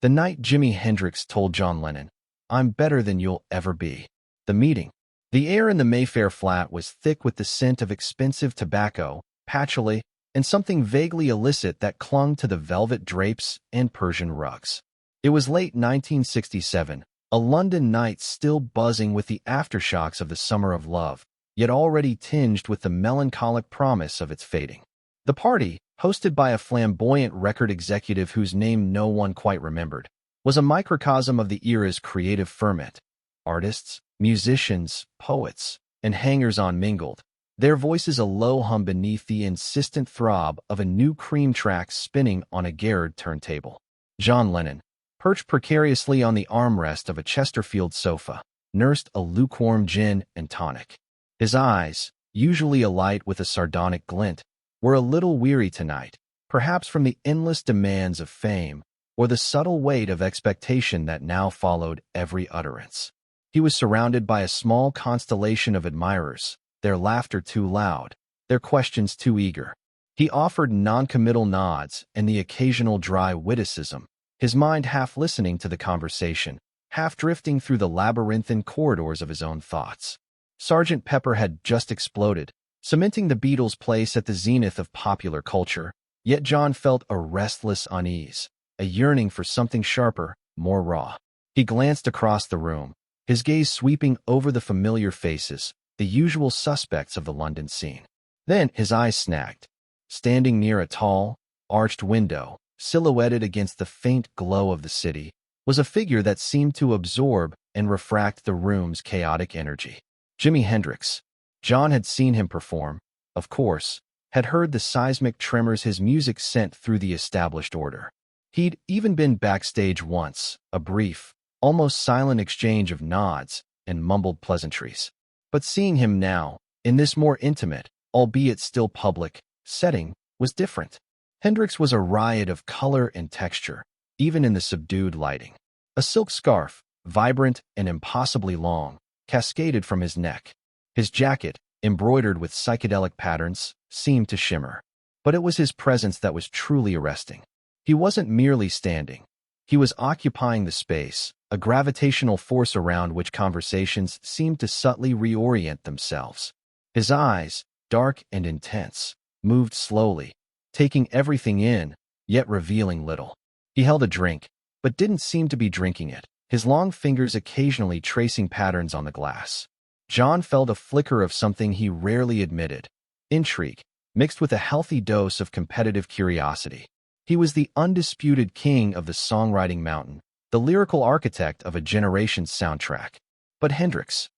The night Jimi Hendrix told John Lennon, "I'm better than you'll ever be." The meeting. The air in the Mayfair flat was thick with the scent of expensive tobacco, patchouli, and something vaguely illicit that clung to the velvet drapes and Persian rugs. It was late 1967, a London night still buzzing with the aftershocks of the summer of love, yet already tinged with the melancholic promise of its fading. The party, hosted by a flamboyant record executive whose name no one quite remembered, was a microcosm of the era's creative ferment. Artists, musicians, poets, and hangers-on mingled, their voices a low hum beneath the insistent throb of a new cream track spinning on a Garrard turntable. John Lennon, perched precariously on the armrest of a Chesterfield sofa, nursed a lukewarm gin and tonic. His eyes, usually alight with a sardonic glint, were a little weary tonight, perhaps from the endless demands of fame or the subtle weight of expectation that now followed every utterance. He was surrounded by a small constellation of admirers, their laughter too loud, their questions too eager. He offered non-committal nods and the occasional dry witticism, his mind half listening to the conversation, half drifting through the labyrinthine corridors of his own thoughts. Sergeant Pepper had just exploded, cementing the Beatles' place at the zenith of popular culture, yet John felt a restless unease, a yearning for something sharper, more raw. He glanced across the room, his gaze sweeping over the familiar faces, the usual suspects of the London scene. Then his eyes snagged. Standing near a tall, arched window, silhouetted against the faint glow of the city, was a figure that seemed to absorb and refract the room's chaotic energy. Jimi Hendrix. John had seen him perform, of course, had heard the seismic tremors his music sent through the established order. He'd even been backstage once, a brief, almost silent exchange of nods and mumbled pleasantries. But seeing him now, in this more intimate, albeit still public, setting, was different. Hendrix was a riot of color and texture, even in the subdued lighting. A silk scarf, vibrant and impossibly long, cascaded from his neck. His jacket, embroidered with psychedelic patterns, seemed to shimmer. But it was his presence that was truly arresting. He wasn't merely standing. He was occupying the space, a gravitational force around which conversations seemed to subtly reorient themselves. His eyes, dark and intense, moved slowly, taking everything in, yet revealing little. He held a drink, but didn't seem to be drinking it, his long fingers occasionally tracing patterns on the glass. John felt a flicker of something he rarely admitted: intrigue, mixed with a healthy dose of competitive curiosity. He was the undisputed king of the songwriting mountain, the lyrical architect of a generation's soundtrack. But Hendrix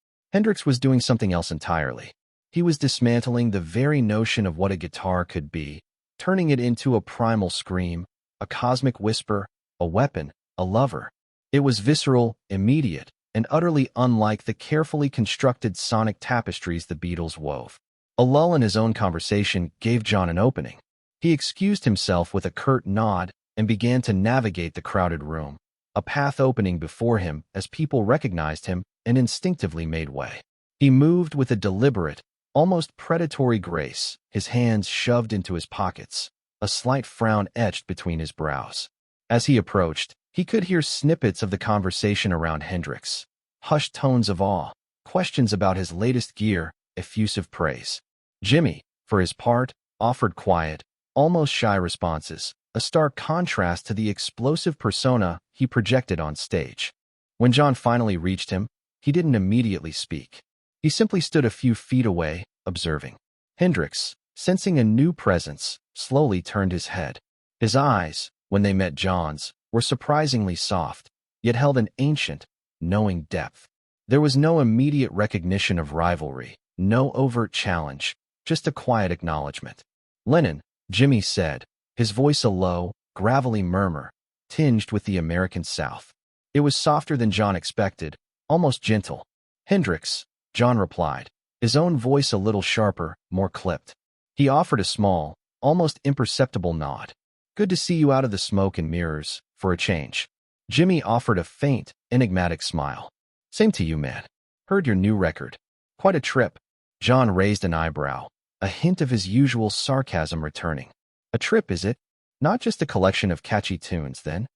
was doing something else entirely. He was dismantling the very notion of what a guitar could be, turning it into a primal scream, a cosmic whisper, a weapon, a lover. It was visceral, immediate, and utterly unlike the carefully constructed sonic tapestries the Beatles wove. A lull in his own conversation gave John an opening. He excused himself with a curt nod and began to navigate the crowded room, a path opening before him as people recognized him and instinctively made way. He moved with a deliberate, almost predatory grace, his hands shoved into his pockets, a slight frown etched between his brows. As he approached, he could hear snippets of the conversation around Hendrix, hushed tones of awe, questions about his latest gear, effusive praise. Jimi, for his part, offered quiet, almost shy responses, a stark contrast to the explosive persona he projected on stage. When John finally reached him, he didn't immediately speak. He simply stood a few feet away, observing. Hendrix, sensing a new presence, slowly turned his head. His eyes, when they met John's, were surprisingly soft, yet held an ancient, knowing depth. There was no immediate recognition of rivalry, no overt challenge, just a quiet acknowledgement. "Lennon," Jimi said, his voice a low, gravelly murmur, tinged with the American South. It was softer than John expected, almost gentle. "Hendrix," John replied, his own voice a little sharper, more clipped. He offered a small, almost imperceptible nod. "Good to see you out of the smoke and mirrors, for a change." Jimi offered a faint, enigmatic smile. "Same to you, man. Heard your new record. Quite a trip." John raised an eyebrow, a hint of his usual sarcasm returning. "A trip, is it? Not just a collection of catchy tunes, then?"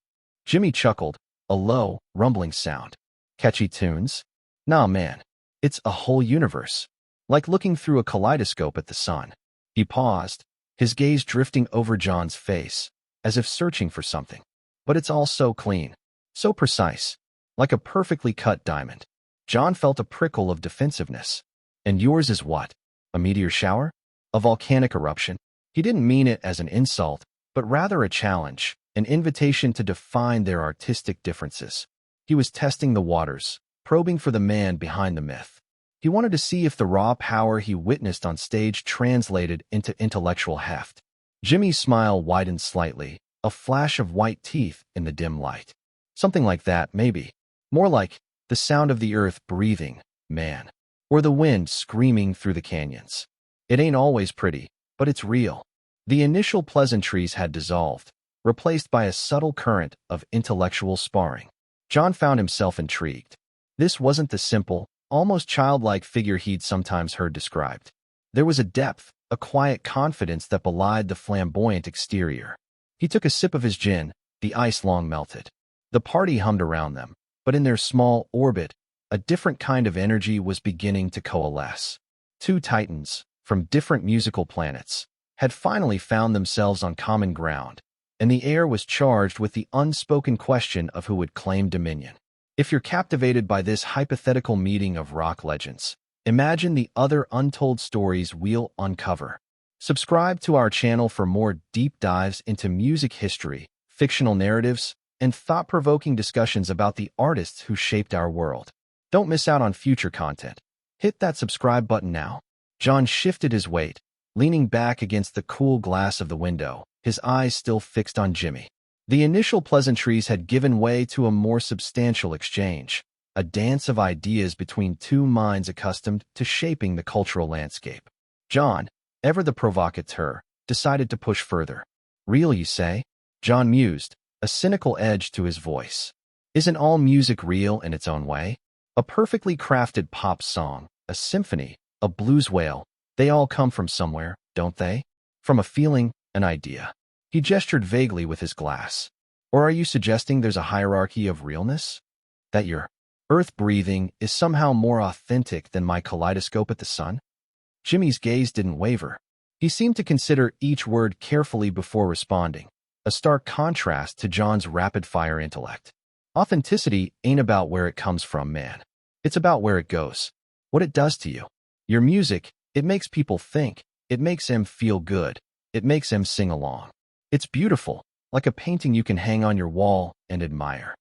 Jimmy chuckled, a low, rumbling sound. Catchy tunes? Nah, man. It's a whole universe. Like looking through a kaleidoscope at the sun. He paused, his gaze drifting over John's face, as if searching for something. But it's all so clean, so precise, like a perfectly cut diamond. John felt a prickle of defensiveness. And yours is what? A meteor shower? A volcanic eruption? He didn't mean it as an insult, but rather a challenge, an invitation to define their artistic differences. He was testing the waters, probing for the man behind the myth. He wanted to see if the raw power he witnessed on stage translated into intellectual heft. Jimmy's smile widened slightly, a flash of white teeth in the dim light. Something like that, maybe. More like the sound of the earth breathing, man. Or the wind screaming through the canyons. It ain't always pretty, but it's real. The initial pleasantries had dissolved, replaced by a subtle current of intellectual sparring. John found himself intrigued. This wasn't the simple, almost childlike figure he'd sometimes heard described. There was a depth, a quiet confidence that belied the flamboyant exterior. He took a sip of his gin, the ice long melted. The party hummed around them, but in their small orbit, a different kind of energy was beginning to coalesce. Two titans, from different musical planets, had finally found themselves on common ground, and the air was charged with the unspoken question of who would claim dominion. If you're captivated by this hypothetical meeting of rock legends, imagine the other untold stories we'll uncover. Subscribe to our channel for more deep dives into music history, fictional narratives, and thought-provoking discussions about the artists who shaped our world. Don't miss out on future content. Hit that subscribe button now. John shifted his weight, leaning back against the cool glass of the window, his eyes still fixed on Jimmy. The initial pleasantries had given way to a more substantial exchange, a dance of ideas between two minds accustomed to shaping the cultural landscape. John, ever the provocateur, decided to push further. Real, you say? John mused, a cynical edge to his voice. Isn't all music real in its own way? A perfectly crafted pop song, a symphony, a blues wail, they all come from somewhere, don't they? From a feeling, an idea. He gestured vaguely with his glass. Or are you suggesting there's a hierarchy of realness? That your earth-breathing is somehow more authentic than my kaleidoscope at the sun? Jimmy's gaze didn't waver. He seemed to consider each word carefully before responding, a stark contrast to John's rapid-fire intellect. Authenticity ain't about where it comes from, man. It's about where it goes, what it does to you. Your music, it makes people think, it makes them feel good, it makes them sing along. It's beautiful, like a painting you can hang on your wall and admire.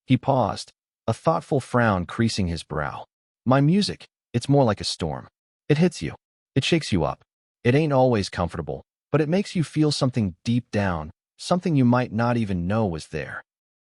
He paused, a thoughtful frown creasing his brow. My music, it's more like a storm. It hits you. It shakes you up. It ain't always comfortable, but it makes you feel something deep down, something you might not even know was there.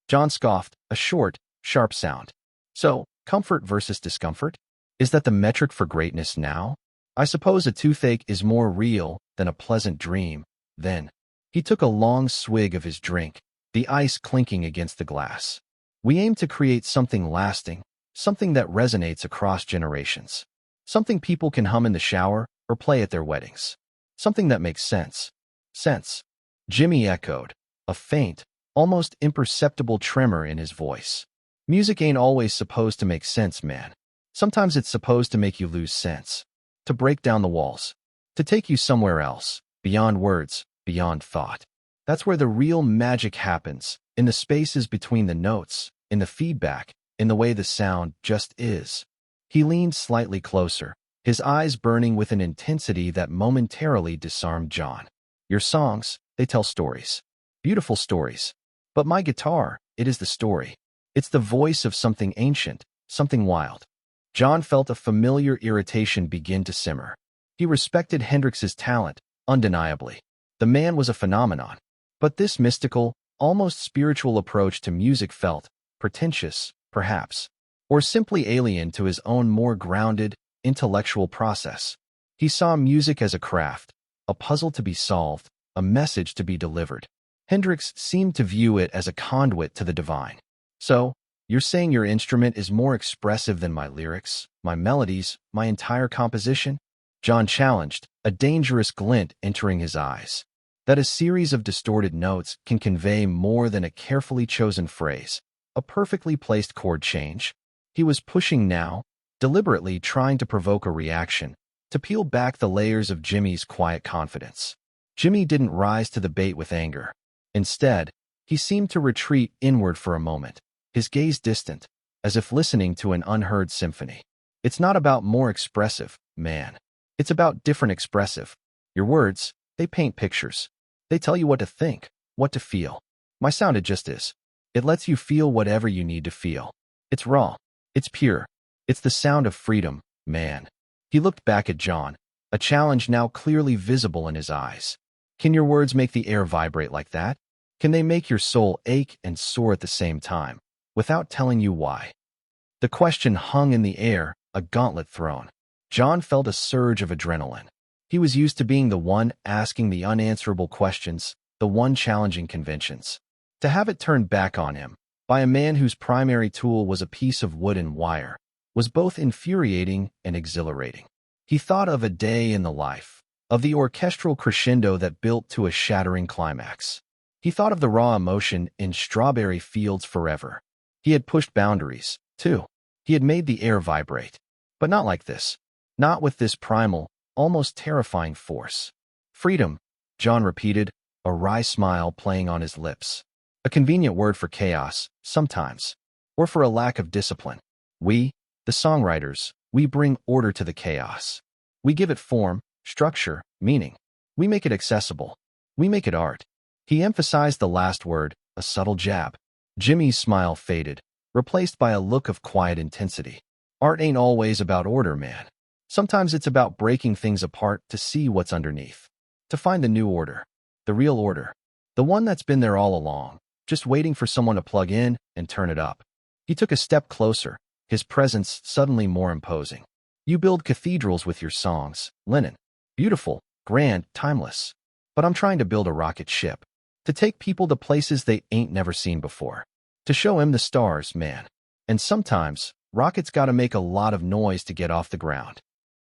John scoffed, a short, sharp sound. So, comfort versus discomfort? Is that the metric for greatness now? I suppose a toothache is more real than a pleasant dream, then. He took a long swig of his drink, the ice clinking against the glass. We aim to create something lasting, something that resonates across generations. Something people can hum in the shower or play at their weddings. Something that makes sense. Sense. Jimmy echoed, a faint, almost imperceptible tremor in his voice. Music ain't always supposed to make sense, man. Sometimes it's supposed to make you lose sense. To break down the walls. To take you somewhere else, beyond words, beyond thought. That's where the real magic happens, in the spaces between the notes, in the feedback, in the way the sound just is. He leaned slightly closer, his eyes burning with an intensity that momentarily disarmed John. Your songs, they tell stories. Beautiful stories. But my guitar, it is the story. It's the voice of something ancient, something wild. John felt a familiar irritation begin to simmer. He respected Hendrix's talent, undeniably. The man was a phenomenon. But this mystical, almost spiritual approach to music felt pretentious, perhaps, or simply alien to his own more grounded, intellectual process. He saw music as a craft, a puzzle to be solved, a message to be delivered. Hendrix seemed to view it as a conduit to the divine. So, you're saying your instrument is more expressive than my lyrics, my melodies, my entire composition? John challenged, a dangerous glint entering his eyes. that a series of distorted notes can convey more than a carefully chosen phrase, a perfectly placed chord change. He was pushing now, deliberately trying to provoke a reaction, to peel back the layers of Jimi's quiet confidence. Jimi didn't rise to the bait with anger. Instead, he seemed to retreat inward for a moment, his gaze distant, as if listening to an unheard symphony. It's not about more expressive, man. It's about different expressive. Your words, they paint pictures. They tell you what to think, what to feel. My sound, it just is. It lets you feel whatever you need to feel. It's raw. It's pure. It's the sound of freedom, man. He looked back at John, a challenge now clearly visible in his eyes. Can your words make the air vibrate like that? Can they make your soul ache and soar at the same time, without telling you why? The question hung in the air, a gauntlet thrown. John felt a surge of adrenaline. He was used to being the one asking the unanswerable questions, the one challenging conventions. To have it turned back on him, by a man whose primary tool was a piece of wood and wire, was both infuriating and exhilarating. He thought of a day in the life, of the orchestral crescendo that built to a shattering climax. He thought of the raw emotion in Strawberry Fields Forever. He had pushed boundaries, too. He had made the air vibrate. But not like this. Not with this primal, almost terrifying force. Freedom, John repeated, a wry smile playing on his lips. A convenient word for chaos, sometimes, or for a lack of discipline. We, the songwriters, we bring order to the chaos. We give it form, structure, meaning. We make it accessible. We make it art. He emphasized the last word, a subtle jab. Jimi's smile faded, replaced by a look of quiet intensity. Art ain't always about order, man. Sometimes it's about breaking things apart to see what's underneath. To find the new order. The real order. The one that's been there all along, just waiting for someone to plug in and turn it up. He took a step closer, his presence suddenly more imposing. You build cathedrals with your songs, Lennon. Beautiful, grand, timeless. But I'm trying to build a rocket ship. To take people to places they ain't never seen before. To show 'em the stars, man. And sometimes, rockets gotta make a lot of noise to get off the ground.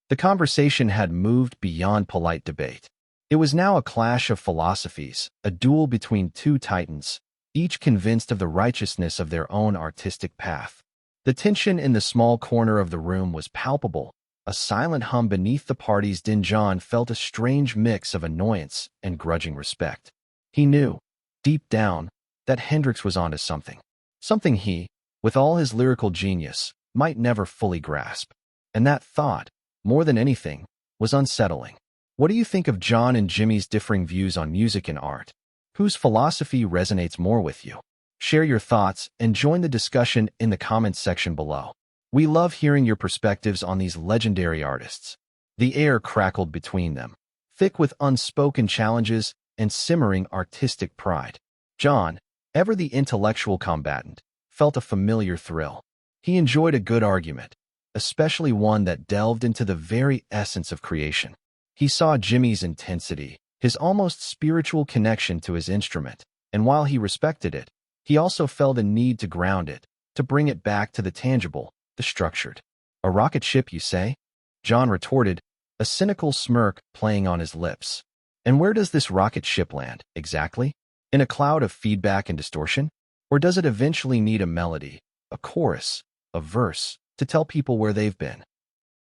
The conversation had moved beyond polite debate. It was now a clash of philosophies, a duel between two titans, each convinced of the righteousness of their own artistic path. The tension in the small corner of the room was palpable, a silent hum beneath the party's din. John felt a strange mix of annoyance and grudging respect. He knew, deep down, that Hendrix was onto something. Something he, with all his lyrical genius, might never fully grasp. And that thought, more than anything, was unsettling. What do you think of John and Jimi's differing views on music and art? Whose philosophy resonates more with you? Share your thoughts and join the discussion in the comments section below. We love hearing your perspectives on these legendary artists. The air crackled between them, thick with unspoken challenges and simmering artistic pride. John, ever the intellectual combatant, felt a familiar thrill. He enjoyed a good argument, especially one that delved into the very essence of creation. He saw Jimi's intensity, his almost spiritual connection to his instrument, and while he respected it, he also felt a need to ground it, to bring it back to the tangible, the structured. A rocket ship, you say? John retorted, a cynical smirk playing on his lips. And where does this rocket ship land, exactly? In a cloud of feedback and distortion? Or does it eventually need a melody, a chorus, a verse, to tell people where they've been?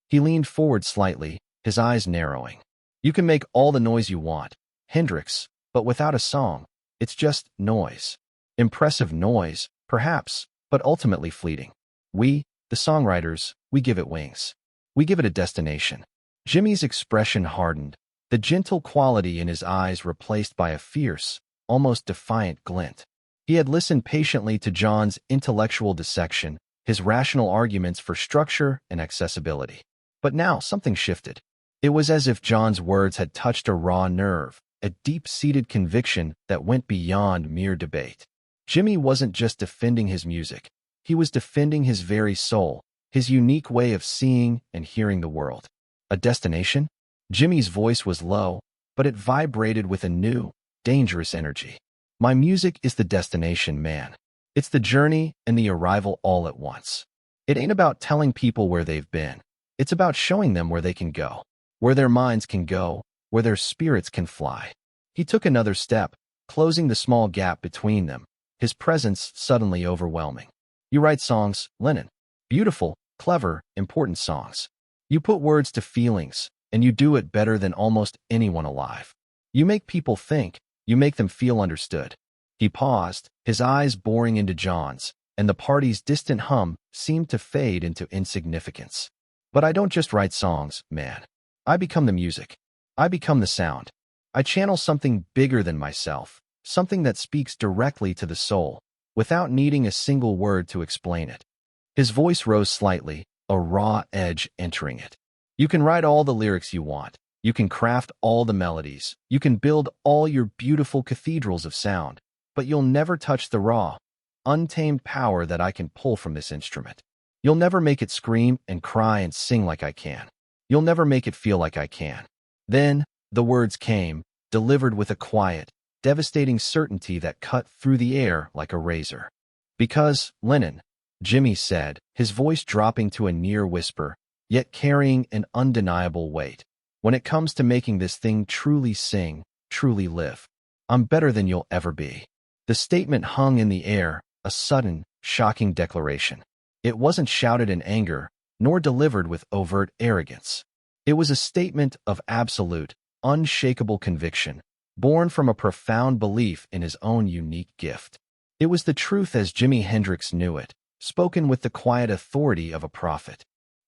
He leaned forward slightly, his eyes narrowing. You can make all the noise you want, Hendrix, but without a song, it's just noise. Impressive noise, perhaps, but ultimately fleeting. We, the songwriters, we give it wings. We give it a destination. Jimi's expression hardened, the gentle quality in his eyes replaced by a fierce, almost defiant glint. He had listened patiently to John's intellectual dissection, his rational arguments for structure and accessibility. But now something shifted. It was as if John's words had touched a raw nerve, a deep-seated conviction that went beyond mere debate. Jimi wasn't just defending his music. He was defending his very soul, his unique way of seeing and hearing the world. A destination? Jimi's voice was low, but it vibrated with a new, dangerous energy. My music is the destination, man. It's the journey and the arrival all at once. It ain't about telling people where they've been. It's about showing them where they can go, where their minds can go, where their spirits can fly. He took another step, closing the small gap between them, his presence suddenly overwhelming. You write songs, Lennon. Beautiful, clever, important songs. You put words to feelings, and you do it better than almost anyone alive. You make people think, you make them feel understood. He paused, his eyes boring into John's, and the party's distant hum seemed to fade into insignificance. But I don't just write songs, man. I become the music. I become the sound. I channel something bigger than myself, something that speaks directly to the soul, without needing a single word to explain it. His voice rose slightly, a raw edge entering it. You can write all the lyrics you want. You can craft all the melodies. You can build all your beautiful cathedrals of sound, but you'll never touch the raw, untamed power that I can pull from this instrument. You'll never make it scream and cry and sing like I can. You'll never make it feel like I can. Then, the words came, delivered with a quiet, devastating certainty that cut through the air like a razor. Because, Lennon, Jimi said, his voice dropping to a near whisper, yet carrying an undeniable weight. When it comes to making this thing truly sing, truly live, I'm better than you'll ever be. The statement hung in the air, a sudden, shocking declaration. It wasn't shouted in anger, nor delivered with overt arrogance. It was a statement of absolute, unshakable conviction, born from a profound belief in his own unique gift. It was the truth as Jimi Hendrix knew it, spoken with the quiet authority of a prophet.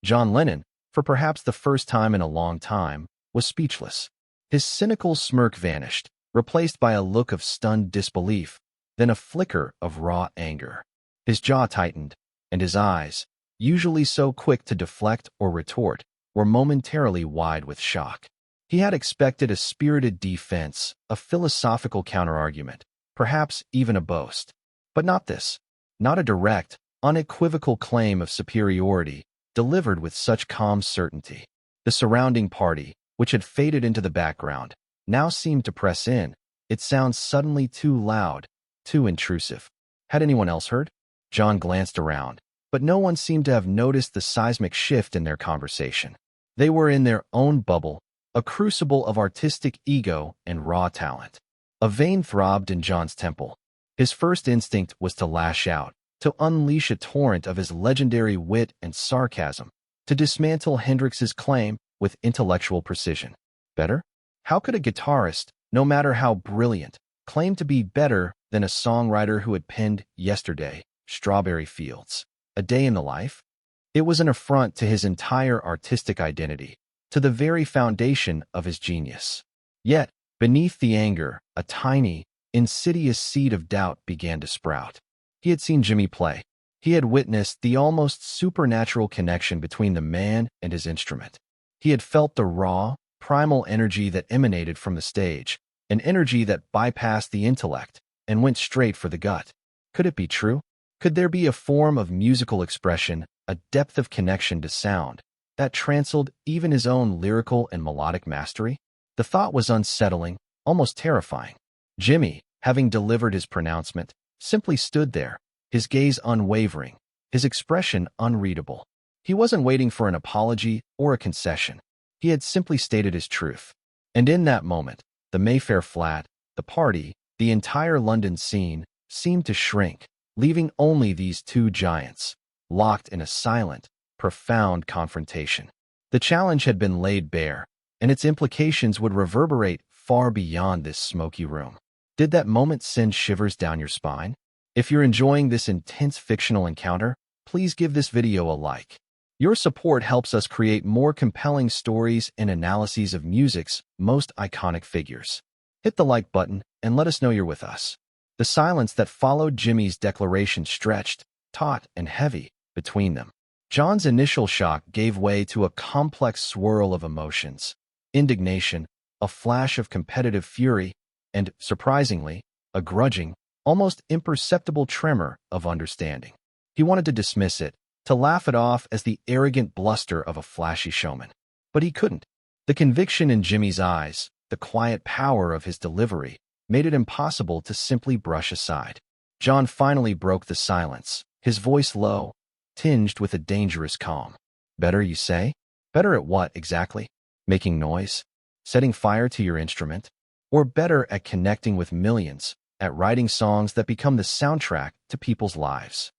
John Lennon, for perhaps the first time in a long time, was speechless. His cynical smirk vanished, replaced by a look of stunned disbelief, then a flicker of raw anger. His jaw tightened, and his eyes, usually so quick to deflect or retort, were momentarily wide with shock. He had expected a spirited defense, a philosophical counterargument, perhaps even a boast. But not this. Not a direct, unequivocal claim of superiority, delivered with such calm certainty. The surrounding party, which had faded into the background, now seemed to press in, its sound suddenly too loud, too intrusive. Had anyone else heard? John glanced around, but no one seemed to have noticed the seismic shift in their conversation. They were in their own bubble, a crucible of artistic ego and raw talent. A vein throbbed in John's temple. His first instinct was to lash out, to unleash a torrent of his legendary wit and sarcasm, to dismantle Hendrix's claim with intellectual precision. Better? How could a guitarist, no matter how brilliant, claim to be better than a songwriter who had penned Yesterday, Strawberry Fields, A Day in the Life? It was an affront to his entire artistic identity, to the very foundation of his genius. Yet, beneath the anger, a tiny, insidious seed of doubt began to sprout. He had seen Jimi play. He had witnessed the almost supernatural connection between the man and his instrument. He had felt the raw, primal energy that emanated from the stage, an energy that bypassed the intellect and went straight for the gut. Could it be true? Could there be a form of musical expression, a depth of connection to sound, that transcended even his own lyrical and melodic mastery? The thought was unsettling, almost terrifying. Jimi, having delivered his pronouncement, simply stood there, his gaze unwavering, his expression unreadable. He wasn't waiting for an apology or a concession. He had simply stated his truth. And in that moment, the Mayfair flat, the party, the entire London scene, seemed to shrink, leaving only these two giants, locked in a silent, profound confrontation. The challenge had been laid bare, and its implications would reverberate far beyond this smoky room. Did that moment send shivers down your spine? If you're enjoying this intense fictional encounter, please give this video a like. Your support helps us create more compelling stories and analyses of music's most iconic figures. Hit the like button and let us know you're with us. The silence that followed Jimi's declaration stretched, taut and heavy, between them. John's initial shock gave way to a complex swirl of emotions: indignation, a flash of competitive fury, and, surprisingly, a grudging, almost imperceptible tremor of understanding. He wanted to dismiss it, to laugh it off as the arrogant bluster of a flashy showman. But he couldn't. The conviction in Jimi's eyes, the quiet power of his delivery, made it impossible to simply brush aside. John finally broke the silence, his voice low, tinged with a dangerous calm. Better, you say? Better at what, exactly? Making noise? Setting fire to your instrument? or better at connecting with millions, at writing songs that become the soundtrack to people's lives.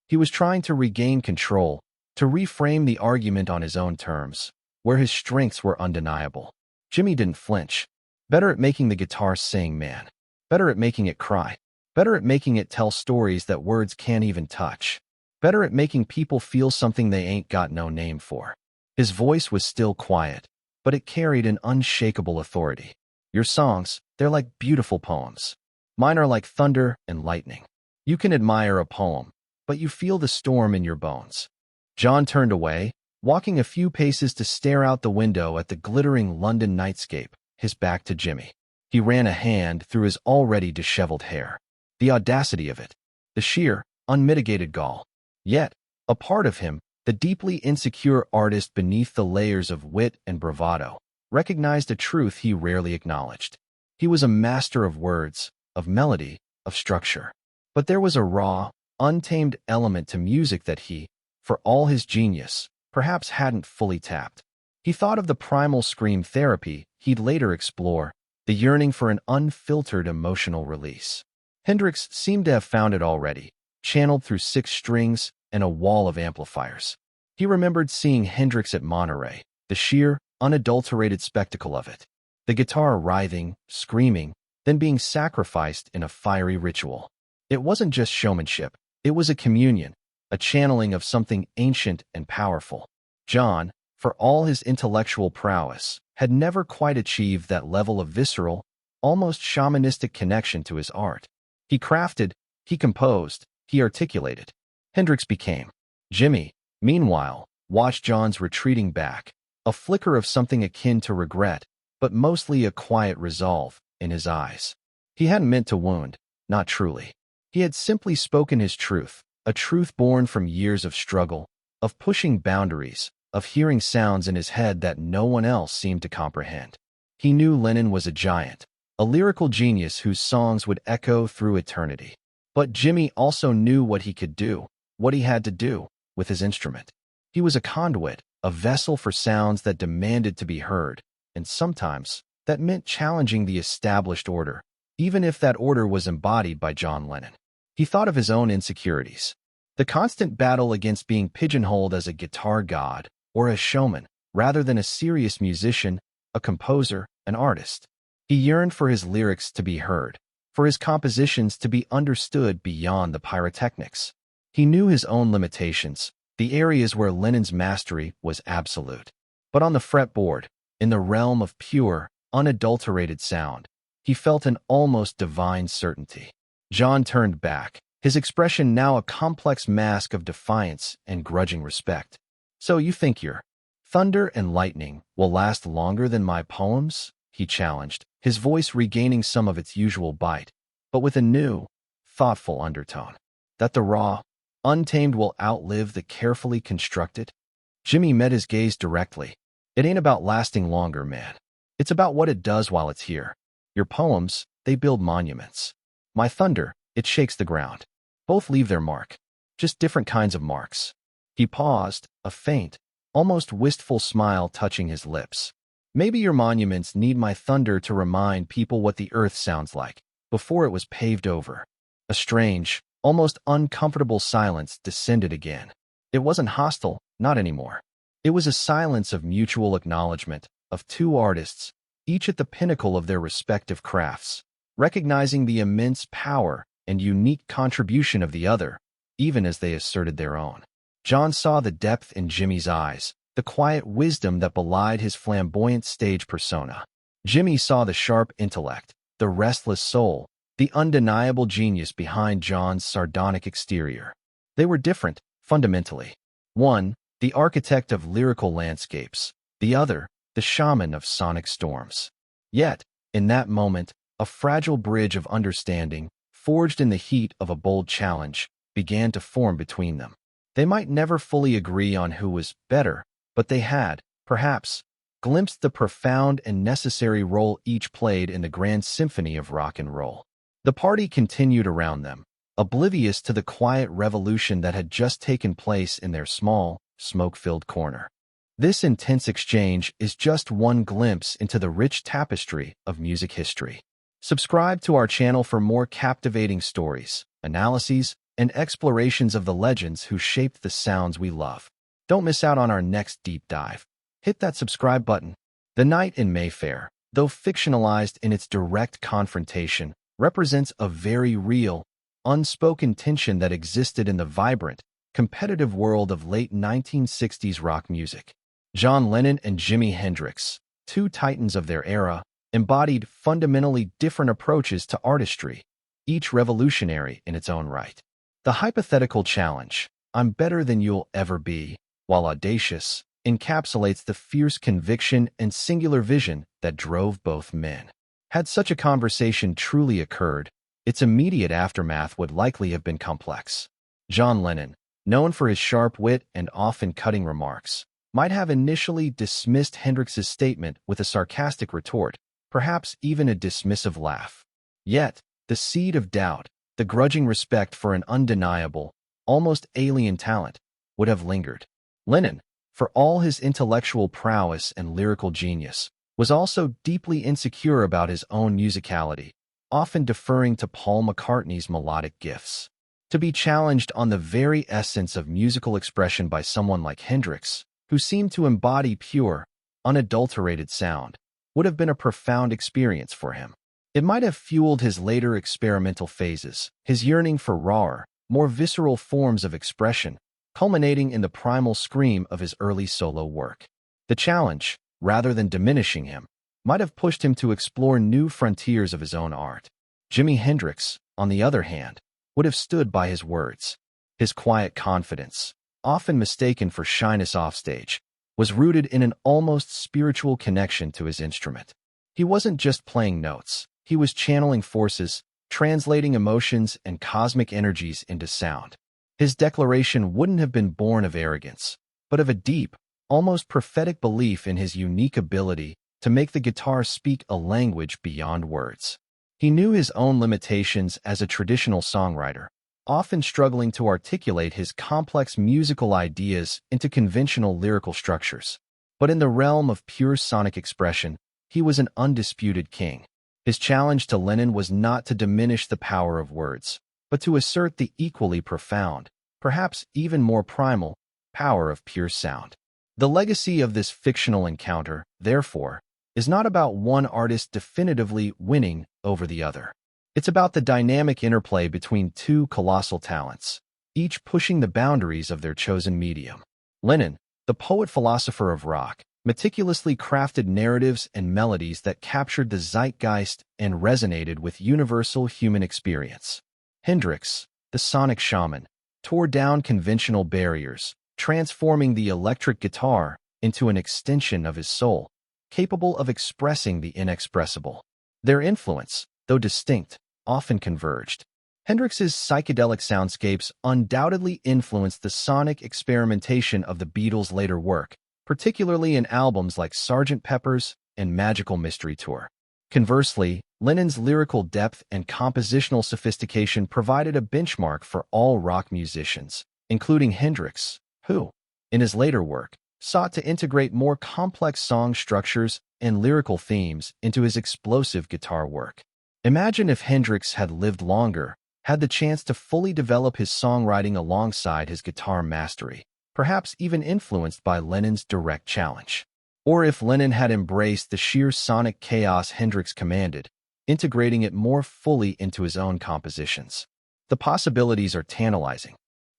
He was trying to regain control, to reframe the argument on his own terms, where his strengths were undeniable. Jimi didn't flinch. Better at making the guitar sing, man. Better at making it cry. Better at making it tell stories that words can't even touch. Better at making people feel something they ain't got no name for. His voice was still quiet, but it carried an unshakable authority. Your songs, they're like beautiful poems. Mine are like thunder and lightning. You can admire a poem, but you feel the storm in your bones. John turned away, walking a few paces to stare out the window at the glittering London nightscape, his back to Jimi. He ran a hand through his already disheveled hair. The audacity of it. The sheer, unmitigated gall. Yet, a part of him, the deeply insecure artist beneath the layers of wit and bravado, recognized a truth he rarely acknowledged. He was a master of words, of melody, of structure. But there was a raw, untamed element to music that he, for all his genius, perhaps hadn't fully tapped. He thought of the primal scream therapy he'd later explore, the yearning for an unfiltered emotional release. Hendrix seemed to have found it already, channeled through 6 strings and a wall of amplifiers. He remembered seeing Hendrix at Monterey, the sheer, unadulterated spectacle of it. The guitar writhing, screaming, then being sacrificed in a fiery ritual. It wasn't just showmanship, it was a communion, a channeling of something ancient and powerful. John, for all his intellectual prowess, had never quite achieved that level of visceral, almost shamanistic connection to his art. He crafted, he composed, he articulated. Hendrix became. Jimi, meanwhile, watched John's retreating back, a flicker of something akin to regret, but mostly a quiet resolve, in his eyes. He hadn't meant to wound, not truly. He had simply spoken his truth, a truth born from years of struggle, of pushing boundaries, of hearing sounds in his head that no one else seemed to comprehend. He knew Lennon was a giant, a lyrical genius whose songs would echo through eternity. But Jimi also knew what he could do, what he had to do, with his instrument. He was a conduit, a vessel for sounds that demanded to be heard, and sometimes that meant challenging the established order, even if that order was embodied by John Lennon. He thought of his own insecurities, the constant battle against being pigeonholed as a guitar god or a showman, rather than a serious musician, a composer, an artist. He yearned for his lyrics to be heard, for his compositions to be understood beyond the pyrotechnics. He knew his own limitations, the areas where Lennon's mastery was absolute. But on the fretboard, in the realm of pure, unadulterated sound, he felt an almost divine certainty. John turned back, his expression now a complex mask of defiance and grudging respect. "So you think your thunder and lightning will last longer than my poems?" he challenged, his voice regaining some of its usual bite, but with a new, thoughtful undertone. "That the raw, untamed will outlive the carefully constructed?" Jimi met his gaze directly. "It ain't about lasting longer, man. It's about what it does while it's here. Your poems, they build monuments. My thunder, it shakes the ground. Both leave their mark, just different kinds of marks." He paused, a faint, almost wistful smile touching his lips. "Maybe your monuments need my thunder to remind people what the earth sounds like before it was paved over." A strange, almost uncomfortable silence descended again. It wasn't hostile, not anymore. It was a silence of mutual acknowledgement, of 2 artists, each at the pinnacle of their respective crafts, recognizing the immense power and unique contribution of the other, even as they asserted their own. John saw the depth in Jimi's eyes, the quiet wisdom that belied his flamboyant stage persona. Jimi saw the sharp intellect, the restless soul, the undeniable genius behind John's sardonic exterior. They were different, fundamentally. One, the architect of lyrical landscapes, the other, the shaman of sonic storms. Yet, in that moment, a fragile bridge of understanding, forged in the heat of a bold challenge, began to form between them. They might never fully agree on who was better, but they had, perhaps, glimpsed the profound and necessary role each played in the grand symphony of rock and roll. The party continued around them, oblivious to the quiet revolution that had just taken place in their small, smoke-filled corner. This intense exchange is just one glimpse into the rich tapestry of music history. Subscribe to our channel for more captivating stories, analyses, and explorations of the legends who shaped the sounds we love. Don't miss out on our next deep dive. Hit that subscribe button. The night in Mayfair, though fictionalized in its direct confrontation, represents a very real, unspoken tension that existed in the vibrant, competitive world of late 1960s rock music. John Lennon and Jimi Hendrix, two titans of their era, embodied fundamentally different approaches to artistry, each revolutionary in its own right. The hypothetical challenge, "I'm better than you'll ever be," while audacious, encapsulates the fierce conviction and singular vision that drove both men. Had such a conversation truly occurred, its immediate aftermath would likely have been complex. John Lennon, known for his sharp wit and often cutting remarks, might have initially dismissed Hendrix's statement with a sarcastic retort, perhaps even a dismissive laugh. Yet, the seed of doubt, the grudging respect for an undeniable, almost alien talent, would have lingered. Lennon, for all his intellectual prowess and lyrical genius, was also deeply insecure about his own musicality, often deferring to Paul McCartney's melodic gifts. To be challenged on the very essence of musical expression by someone like Hendrix, who seemed to embody pure, unadulterated sound, would have been a profound experience for him. It might have fueled his later experimental phases, his yearning for rawer, more visceral forms of expression, culminating in the primal scream of his early solo work. The challenge, rather than diminishing him, might have pushed him to explore new frontiers of his own art. Jimi Hendrix, on the other hand, would have stood by his words. His quiet confidence, often mistaken for shyness offstage, was rooted in an almost spiritual connection to his instrument. He wasn't just playing notes, he was channeling forces, translating emotions and cosmic energies into sound. His declaration wouldn't have been born of arrogance, but of a deep, almost prophetic belief in his unique ability to make the guitar speak a language beyond words. He knew his own limitations as a traditional songwriter, often struggling to articulate his complex musical ideas into conventional lyrical structures. But in the realm of pure sonic expression, he was an undisputed king. His challenge to Lennon was not to diminish the power of words, but to assert the equally profound, perhaps even more primal, power of pure sound. The legacy of this fictional encounter, therefore, is not about one artist definitively winning over the other. It's about the dynamic interplay between two colossal talents, each pushing the boundaries of their chosen medium. Lennon, the poet-philosopher of rock, meticulously crafted narratives and melodies that captured the zeitgeist and resonated with universal human experience. Hendrix, the sonic shaman, tore down conventional barriers, transforming the electric guitar into an extension of his soul, capable of expressing the inexpressible. Their influence, though distinct, often converged. Hendrix's psychedelic soundscapes undoubtedly influenced the sonic experimentation of the Beatles' later work, particularly in albums like Sgt. Pepper's and Magical Mystery Tour. Conversely, Lennon's lyrical depth and compositional sophistication provided a benchmark for all rock musicians, including Hendrix, who, in his later work, sought to integrate more complex song structures and lyrical themes into his explosive guitar work. Imagine if Hendrix had lived longer, had the chance to fully develop his songwriting alongside his guitar mastery, perhaps even influenced by Lennon's direct challenge. Or if Lennon had embraced the sheer sonic chaos Hendrix commanded, integrating it more fully into his own compositions. The possibilities are tantalizing.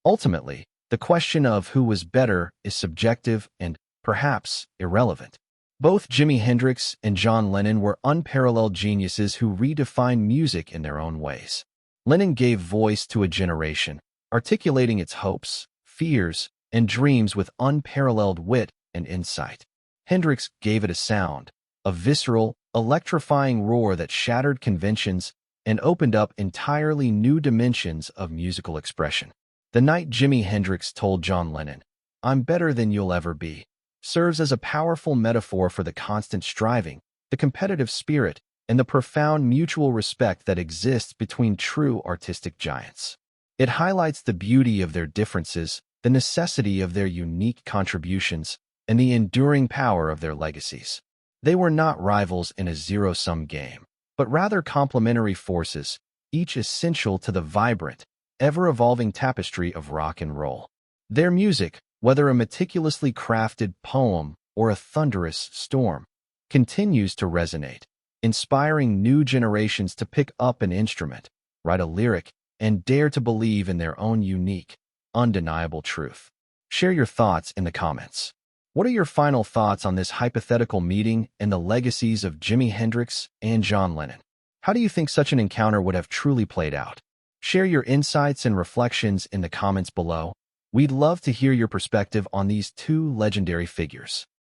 Ultimately, the question of who was better is subjective and, perhaps, irrelevant. Both Jimi Hendrix and John Lennon were unparalleled geniuses who redefined music in their own ways. Lennon gave voice to a generation, articulating its hopes, fears, and dreams with unparalleled wit and insight. Hendrix gave it a sound, a visceral, electrifying roar that shattered conventions and opened up entirely new dimensions of musical expression. The night Jimi Hendrix told John Lennon, "I'm better than you'll ever be," serves as a powerful metaphor for the constant striving, the competitive spirit, and the profound mutual respect that exists between true artistic giants. It highlights the beauty of their differences, the necessity of their unique contributions, and the enduring power of their legacies. They were not rivals in a zero-sum game, but rather complementary forces, each essential to the vibrant, ever-evolving tapestry of rock and roll. Their music, whether a meticulously crafted poem or a thunderous storm, continues to resonate, inspiring new generations to pick up an instrument, write a lyric, and dare to believe in their own unique, undeniable truth. Share your thoughts in the comments. What are your final thoughts on this hypothetical meeting and the legacies of Jimi Hendrix and John Lennon? How do you think such an encounter would have truly played out? Share your insights and reflections in the comments below. We'd love to hear your perspective on these two legendary figures.